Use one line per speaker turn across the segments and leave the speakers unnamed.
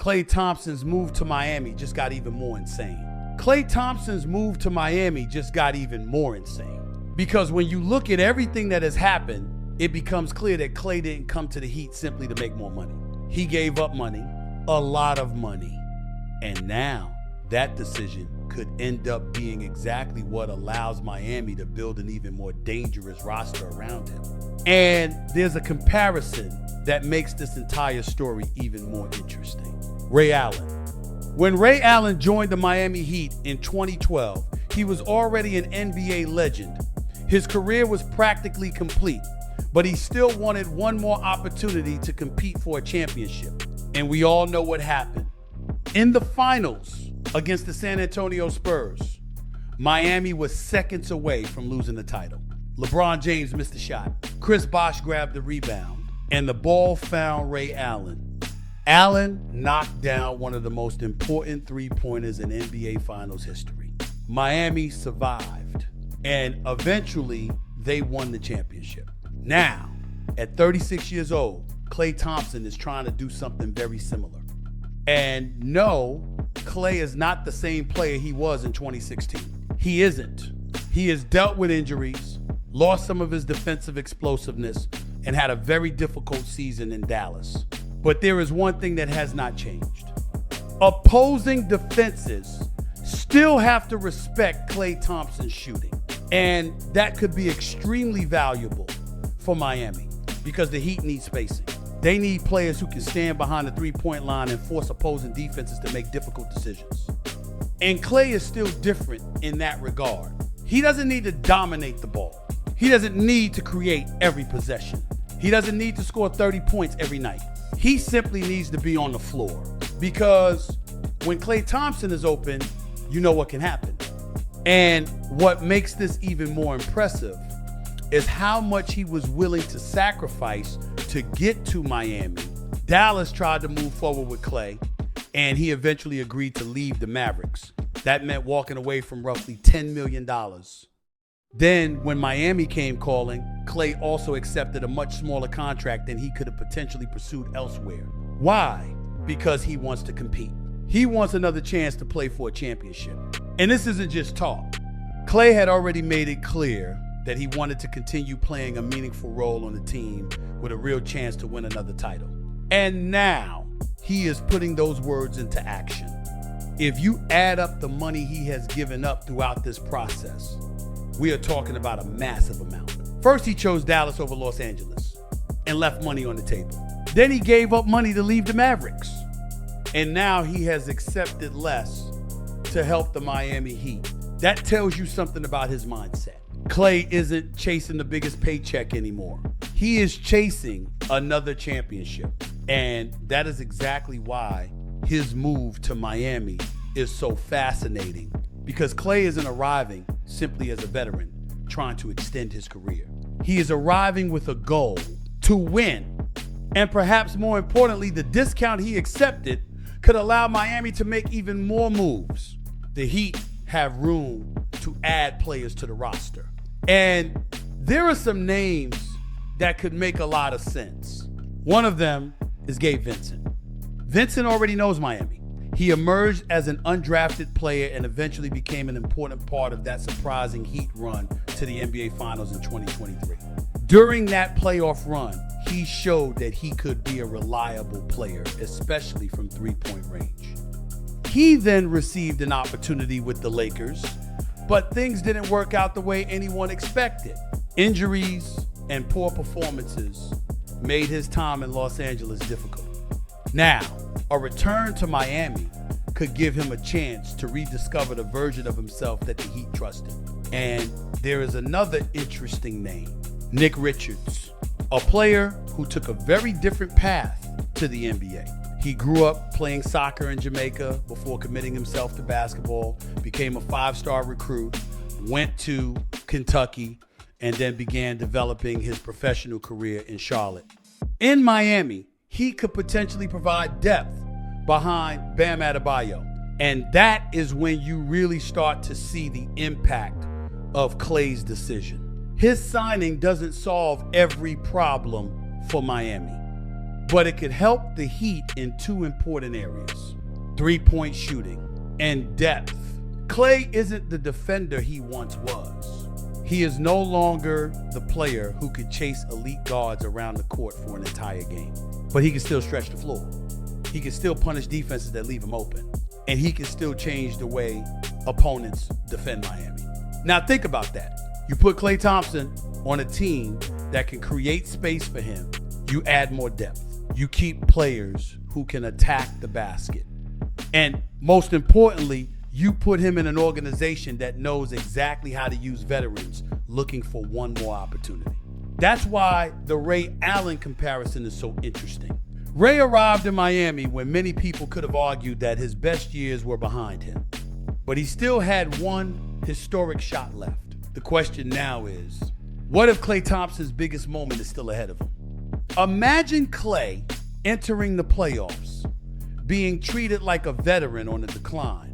Klay Thompson's move to Miami just got even more insane. Klay Thompson's move to Miami just got even more insane. Because when you look at everything that has happened, it becomes clear that Klay didn't come to the Heat simply to make more money. He gave up money, a lot of money. And now that decision could end up being exactly what allows Miami to build an even more dangerous roster around him. And there's a comparison that makes this entire story even more interesting. Ray Allen. When Ray Allen joined the Miami Heat in 2012, he was already an NBA legend. His career was practically complete, but he still wanted one more opportunity to compete for a championship. And we all know what happened. In the finals against the San Antonio Spurs, Miami was seconds away from losing the title. LeBron James missed the shot. Chris Bosh grabbed the rebound, and the ball found Ray Allen. Allen knocked down one of the most important three-pointers in NBA Finals history. Miami survived, and eventually they won the championship. Now, at 36 years old, Klay Thompson is trying to do something very similar. And no, Klay is not the same player he was in 2016. He isn't. He has dealt with injuries, lost some of his defensive explosiveness, and had a very difficult season in Dallas. But there is one thing that has not changed. Opposing defenses still have to respect Klay Thompson's shooting. And that could be extremely valuable for Miami because the Heat need spacing. They need players who can stand behind the three-point line and force opposing defenses to make difficult decisions. And Klay is still different in that regard. He doesn't need to dominate the ball. He doesn't need to create every possession. He doesn't need to score 30 points every night. He simply needs to be on the floor because when Klay Thompson is open, you know what can happen. And what makes this even more impressive is how much he was willing to sacrifice to get to Miami. Dallas tried to move forward with Klay, and he eventually agreed to leave the Mavericks. That meant walking away from roughly $10 million. Then, when Miami came calling, Klay also accepted a much smaller contract than he could have potentially pursued elsewhere. Why? Because he wants to compete. He wants another chance to play for a championship. And this isn't just talk. Klay had already made it clear that he wanted to continue playing a meaningful role on the team with a real chance to win another title. And now he is putting those words into action. If you add up the money he has given up throughout this process, we are talking about a massive amount. First, he chose Dallas over Los Angeles and left money on the table. Then he gave up money to leave the Mavericks. And now he has accepted less to help the Miami Heat. That tells you something about his mindset. Klay isn't chasing the biggest paycheck anymore. He is chasing another championship. And that is exactly why his move to Miami is so fascinating, because Klay isn't arriving simply as a veteran trying to extend his career. He is arriving with a goal to win. And perhaps more importantly, the discount he accepted could allow Miami to make even more moves. The Heat have room to add players to the roster. And there are some names that could make a lot of sense. One of them is Gabe Vincent. Vincent already knows Miami. He emerged as an undrafted player and eventually became an important part of that surprising Heat run to the NBA Finals in 2023. During that playoff run, he showed that he could be a reliable player, especially from three-point range. He then received an opportunity with the Lakers, but things didn't work out the way anyone expected. Injuries and poor performances made his time in Los Angeles difficult. Now, a return to Miami could give him a chance to rediscover the version of himself that the Heat trusted. And there is another interesting name, Nick Richards, a player who took a very different path to the NBA. He grew up playing soccer in Jamaica before committing himself to basketball, became a five-star recruit, went to Kentucky, and then began developing his professional career in Charlotte. In Miami, he could potentially provide depth behind Bam Adebayo. And that is when you really start to see the impact of Klay's decision. His signing doesn't solve every problem for Miami, but it could help the Heat in two important areas: three-point shooting and depth. Klay isn't the defender he once was. He is no longer the player who could chase elite guards around the court for an entire game, but he can still stretch the floor. He can still punish defenses that leave him open, and he can still change the way opponents defend Miami. Now think about that. You put Klay Thompson on a team that can create space for him. You add more depth. You keep players who can attack the basket. And most importantly, you put him in an organization that knows exactly how to use veterans looking for one more opportunity. That's why the Ray Allen comparison is so interesting. Ray arrived in Miami when many people could have argued that his best years were behind him, but he still had one historic shot left. The question now is, what if Klay Thompson's biggest moment is still ahead of him? Imagine Klay entering the playoffs, being treated like a veteran on the decline,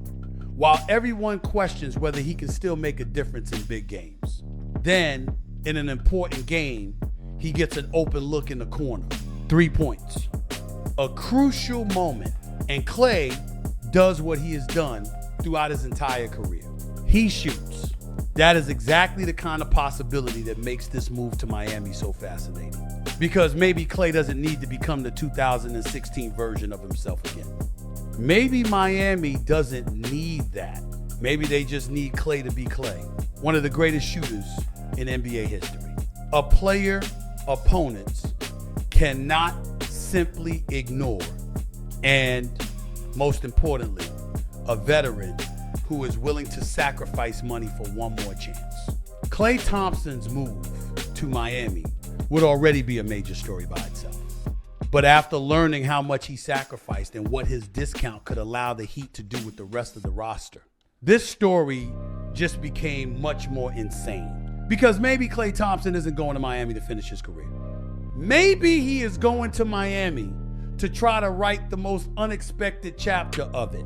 while everyone questions whether he can still make a difference in big games. Then, in an important game, he gets an open look in the corner. 3 points. A crucial moment, and Klay does what he has done throughout his entire career. He shoots. That is exactly the kind of possibility that makes this move to Miami so fascinating. Because maybe Klay doesn't need to become the 2016 version of himself again. Maybe Miami doesn't need that. Maybe they just need Klay to be Klay, one of the greatest shooters in NBA history. A player opponents cannot simply ignore. And most importantly, a veteran who is willing to sacrifice money for one more chance. Klay Thompson's move to Miami would already be a major story by itself. But after learning how much he sacrificed and what his discount could allow the Heat to do with the rest of the roster, this story just became much more insane. Because maybe Klay Thompson isn't going to Miami to finish his career. Maybe he is going to Miami to try to write the most unexpected chapter of it.